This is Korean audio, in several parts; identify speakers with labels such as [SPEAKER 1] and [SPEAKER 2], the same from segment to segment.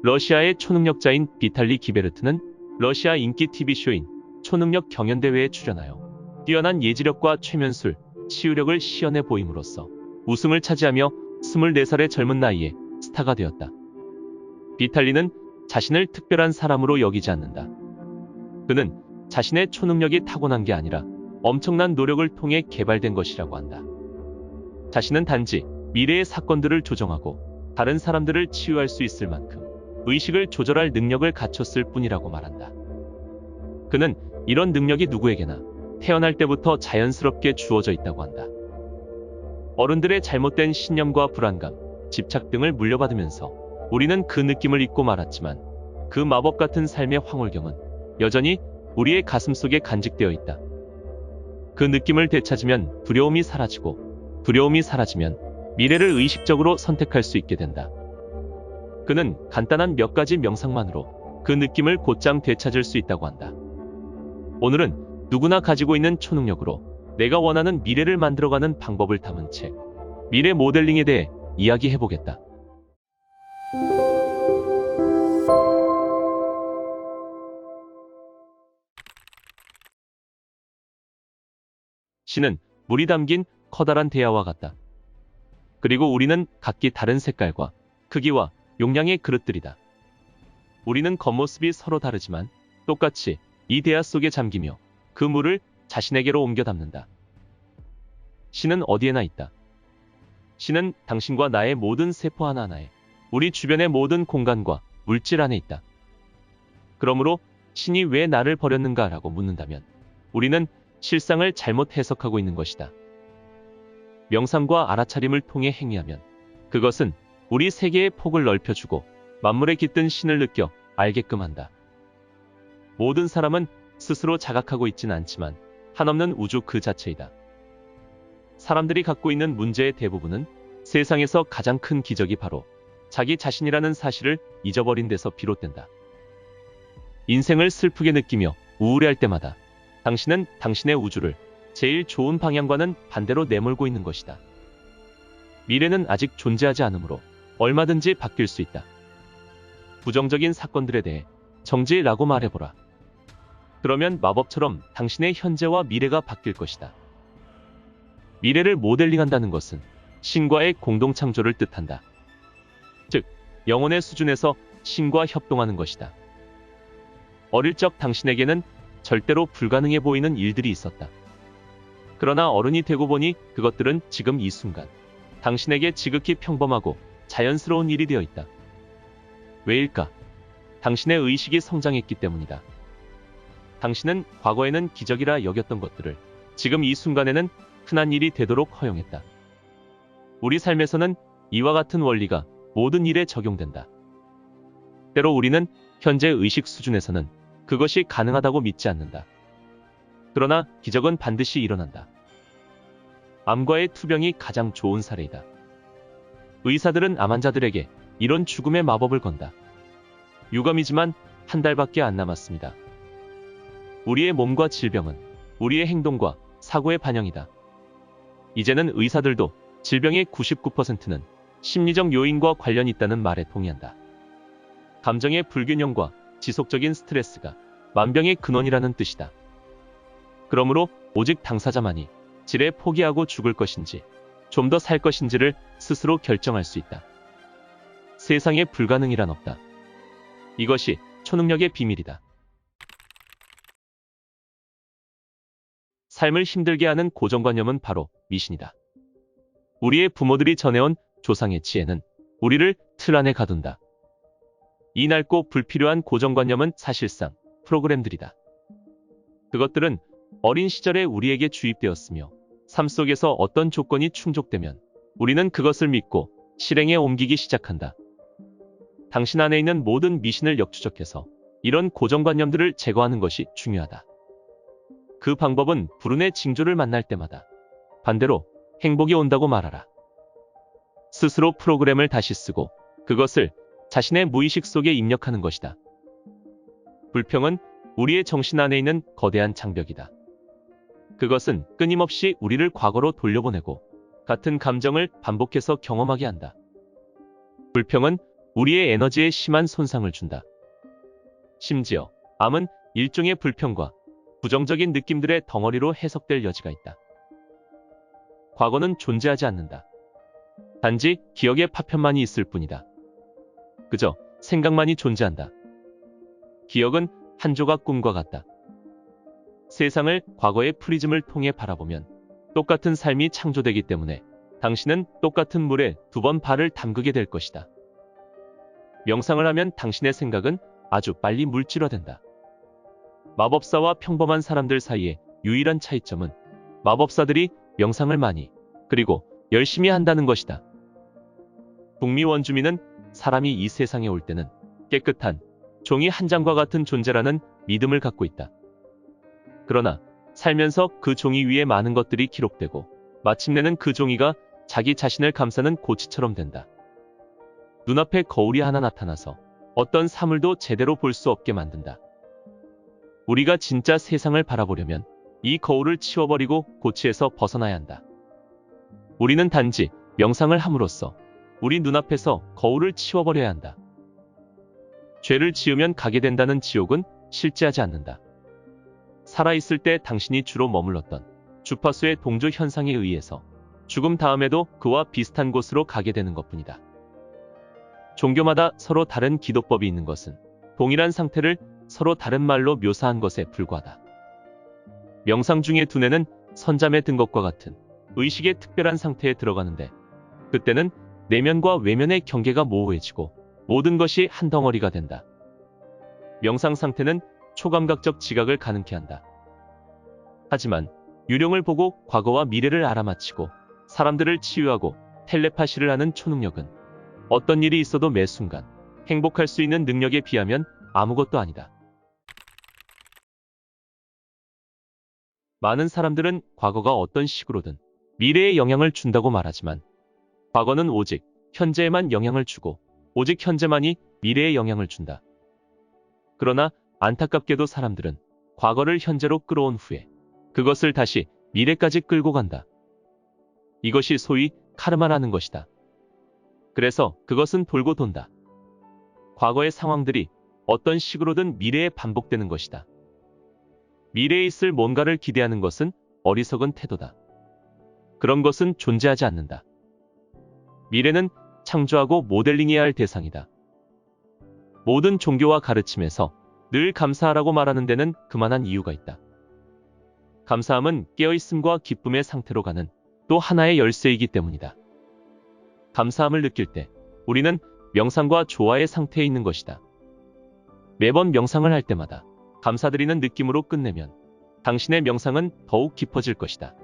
[SPEAKER 1] 러시아의 초능력자인 비탈리 기베르트는 러시아 인기 TV쇼인 초능력 경연대회에 출연하여 뛰어난 예지력과 최면술, 치유력을 시연해 보임으로써 우승을 차지하며 24살의 젊은 나이에 스타가 되었다. 비탈리는 자신을 특별한 사람으로 여기지 않는다. 그는 자신의 초능력이 타고난 게 아니라 엄청난 노력을 통해 개발된 것이라고 한다. 자신은 단지 미래의 사건들을 조정하고 다른 사람들을 치유할 수 있을 만큼 의식을 조절할 능력을 갖췄을 뿐이라고 말한다. 그는 이런 능력이 누구에게나 태어날 때부터 자연스럽게 주어져 있다고 한다. 어른들의 잘못된 신념과 불안감, 집착 등을 물려받으면서 우리는 그 느낌을 잊고 말았지만 그 마법 같은 삶의 황홀경은 여전히 우리의 가슴속에 간직되어 있다. 그 느낌을 되찾으면 두려움이 사라지고 두려움이 사라지면 미래를 의식적으로 선택할 수 있게 된다. 그는 간단한 몇 가지 명상만으로 그 느낌을 곧장 되찾을 수 있다고 한다. 오늘은 누구나 가지고 있는 초능력으로 내가 원하는 미래를 만들어가는 방법을 담은 책, 미래 모델링에 대해 이야기해보겠다. 신은 물이 담긴 커다란 대야와 같다. 그리고 우리는 각기 다른 색깔과 크기와 용량의 그릇들이다. 우리는 겉모습이 서로 다르지만 똑같이 이 대야 속에 잠기며 그 물을 자신에게로 옮겨 담는다. 신은 어디에나 있다. 신은 당신과 나의 모든 세포 하나하나에, 우리 주변의 모든 공간과 물질 안에 있다. 그러므로 신이 왜 나를 버렸는가라고 묻는다면 우리는 실상을 잘못 해석하고 있는 것이다. 명상과 알아차림을 통해 행위하면 그것은 우리 세계의 폭을 넓혀주고 만물에 깃든 신을 느껴 알게끔 한다. 모든 사람은 스스로 자각하고 있진 않지만 한없는 우주 그 자체이다. 사람들이 갖고 있는 문제의 대부분은 세상에서 가장 큰 기적이 바로 자기 자신이라는 사실을 잊어버린 데서 비롯된다. 인생을 슬프게 느끼며 우울해할 때마다 당신은 당신의 우주를 제일 좋은 방향과는 반대로 내몰고 있는 것이다. 미래는 아직 존재하지 않으므로 얼마든지 바뀔 수 있다. 부정적인 사건들에 대해 정지라고 말해보라. 그러면 마법처럼 당신의 현재와 미래가 바뀔 것이다. 미래를 모델링한다는 것은 신과의 공동창조를 뜻한다. 즉, 영혼의 수준에서 신과 협동하는 것이다. 어릴 적 당신에게는 절대로 불가능해 보이는 일들이 있었다. 그러나 어른이 되고 보니 그것들은 지금 이 순간 당신에게 지극히 평범하고 자연스러운 일이 되어 있다. 왜일까? 당신의 의식이 성장했기 때문이다. 당신은 과거에는 기적이라 여겼던 것들을 지금 이 순간에는 흔한 일이 되도록 허용했다. 우리 삶에서는 이와 같은 원리가 모든 일에 적용된다. 때로 우리는 현재 의식 수준에서는 그것이 가능하다고 믿지 않는다. 그러나 기적은 반드시 일어난다. 암과의 투병이 가장 좋은 사례이다. 의사들은 암 환자들에게 이런 죽음의 마법을 건다. 유감이지만 한 달밖에 안 남았습니다. 우리의 몸과 질병은 우리의 행동과 사고의 반영이다. 이제는 의사들도 질병의 99%는 심리적 요인과 관련이 있다는 말에 동의한다. 감정의 불균형과 지속적인 스트레스가 만병의 근원이라는 뜻이다. 그러므로 오직 당사자만이 지레 포기하고 죽을 것인지 좀 더 살 것인지를 스스로 결정할 수 있다. 세상에 불가능이란 없다. 이것이 초능력의 비밀이다. 삶을 힘들게 하는 고정관념은 바로 미신이다. 우리의 부모들이 전해온 조상의 지혜는 우리를 틀 안에 가둔다. 이 낡고 불필요한 고정관념은 사실상 프로그램들이다. 그것들은 어린 시절에 우리에게 주입되었으며 삶 속에서 어떤 조건이 충족되면 우리는 그것을 믿고 실행에 옮기기 시작한다. 당신 안에 있는 모든 미신을 역추적해서 이런 고정관념들을 제거하는 것이 중요하다. 그 방법은 불운의 징조를 만날 때마다 반대로 행복이 온다고 말하라. 스스로 프로그램을 다시 쓰고 그것을 자신의 무의식 속에 입력하는 것이다. 불평은 우리의 정신 안에 있는 거대한 장벽이다. 그것은 끊임없이 우리를 과거로 돌려보내고 같은 감정을 반복해서 경험하게 한다. 불평은 우리의 에너지에 심한 손상을 준다. 심지어 암은 일종의 불평과 부정적인 느낌들의 덩어리로 해석될 여지가 있다. 과거는 존재하지 않는다. 단지 기억의 파편만이 있을 뿐이다. 그저 생각만이 존재한다. 기억은 한 조각 꿈과 같다. 세상을 과거의 프리즘을 통해 바라보면 똑같은 삶이 창조되기 때문에 당신은 똑같은 물에 2번 발을 담그게 될 것이다. 명상을 하면 당신의 생각은 아주 빨리 물질화된다. 마법사와 평범한 사람들 사이의 유일한 차이점은 마법사들이 명상을 많이 그리고 열심히 한다는 것이다. 북미 원주민은 사람이 이 세상에 올 때는 깨끗한 종이 한 장과 같은 존재라는 믿음을 갖고 있다. 그러나 살면서 그 종이 위에 많은 것들이 기록되고 마침내는 그 종이가 자기 자신을 감싸는 고치처럼 된다. 눈앞에 거울이 하나 나타나서 어떤 사물도 제대로 볼 수 없게 만든다. 우리가 진짜 세상을 바라보려면 이 거울을 치워버리고 고치에서 벗어나야 한다. 우리는 단지 명상을 함으로써 우리 눈앞에서 거울을 치워버려야 한다. 죄를 지으면 가게 된다는 지옥은 실제하지 않는다. 살아있을 때 당신이 주로 머물렀던 주파수의 동조 현상에 의해서 죽음 다음에도 그와 비슷한 곳으로 가게 되는 것뿐이다. 종교마다 서로 다른 기도법이 있는 것은 동일한 상태를 서로 다른 말로 묘사한 것에 불과하다. 명상 중의 두뇌는 선잠에 든 것과 같은 의식의 특별한 상태에 들어가는데 그때는 내면과 외면의 경계가 모호해지고 모든 것이 한 덩어리가 된다. 명상 상태는 초감각적 지각을 가능케 한다. 하지만 유령을 보고 과거와 미래를 알아맞히고 사람들을 치유하고 텔레파시를 하는 초능력은 어떤 일이 있어도 매 순간 행복할 수 있는 능력에 비하면 아무것도 아니다. 많은 사람들은 과거가 어떤 식으로든 미래에 영향을 준다고 말하지만 과거는 오직 현재에만 영향을 주고 오직 현재만이 미래에 영향을 준다. 그러나 안타깝게도 사람들은 과거를 현재로 끌어온 후에 그것을 다시 미래까지 끌고 간다. 이것이 소위 카르마라는 것이다. 그래서 그것은 돌고 돈다. 과거의 상황들이 어떤 식으로든 미래에 반복되는 것이다. 미래에 있을 뭔가를 기대하는 것은 어리석은 태도다. 그런 것은 존재하지 않는다. 미래는 창조하고 모델링해야 할 대상이다. 모든 종교와 가르침에서 늘 감사하라고 말하는 데는 그만한 이유가 있다. 감사함은 깨어있음과 기쁨의 상태로 가는 또 하나의 열쇠이기 때문이다. 감사함을 느낄 때 우리는 명상과 조화의 상태에 있는 것이다. 매번 명상을 할 때마다 감사드리는 느낌으로 끝내면 당신의 명상은 더욱 깊어질 것이다.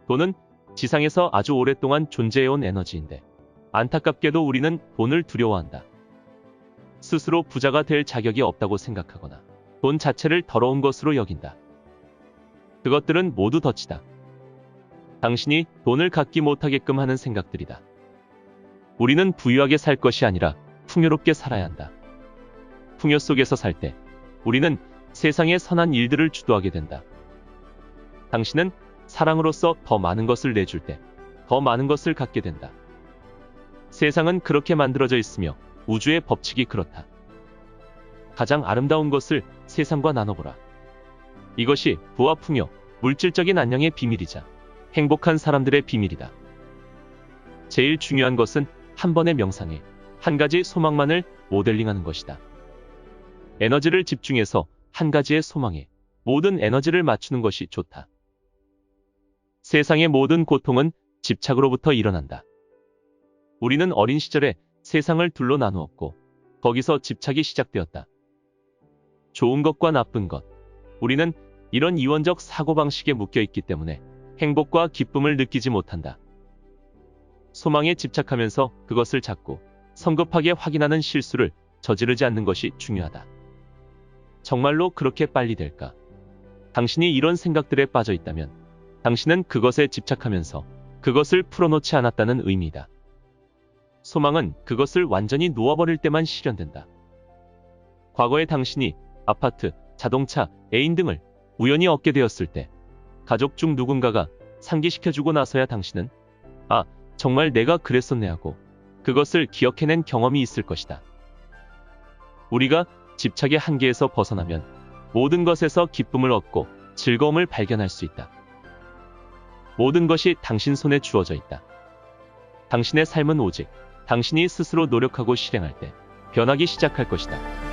[SPEAKER 1] 돈은 지상에서 아주 오랫동안 존재해온 에너지인데 안타깝게도 우리는 돈을 두려워한다. 스스로 부자가 될 자격이 없다고 생각하거나 돈 자체를 더러운 것으로 여긴다. 그것들은 모두 덫이다. 당신이 돈을 갖기 못하게끔 하는 생각들이다. 우리는 부유하게 살 것이 아니라 풍요롭게 살아야 한다. 풍요 속에서 살 때 우리는 세상의 선한 일들을 주도하게 된다. 당신은 사랑으로서 더 많은 것을 내줄 때 더 많은 것을 갖게 된다. 세상은 그렇게 만들어져 있으며 우주의 법칙이 그렇다. 가장 아름다운 것을 세상과 나눠보라. 이것이 부와 풍요, 물질적인 안녕의 비밀이자 행복한 사람들의 비밀이다. 제일 중요한 것은 한 번의 명상에 한 가지 소망만을 모델링하는 것이다. 에너지를 집중해서 한 가지의 소망에 모든 에너지를 맞추는 것이 좋다. 세상의 모든 고통은 집착으로부터 일어난다. 우리는 어린 시절에 세상을 둘로 나누었고 거기서 집착이 시작되었다. 좋은 것과 나쁜 것. 우리는 이런 이원적 사고방식에 묶여있기 때문에 행복과 기쁨을 느끼지 못한다. 소망에 집착하면서 그것을 자꾸 성급하게 확인하는 실수를 저지르지 않는 것이 중요하다. 정말로 그렇게 빨리 될까? 당신이 이런 생각들에 빠져 있다면 당신은 그것에 집착하면서 그것을 풀어놓지 않았다는 의미다. 소망은 그것을 완전히 놓아버릴 때만 실현된다. 과거에 당신이 아파트, 자동차, 애인 등을 우연히 얻게 되었을 때 가족 중 누군가가 상기시켜주고 나서야 당신은 아, 정말 내가 그랬었네 하고 그것을 기억해낸 경험이 있을 것이다. 우리가 집착의 한계에서 벗어나면 모든 것에서 기쁨을 얻고 즐거움을 발견할 수 있다. 모든 것이 당신 손에 주어져 있다. 당신의 삶은 오직 당신이 스스로 노력하고 실행할 때 변하기 시작할 것이다.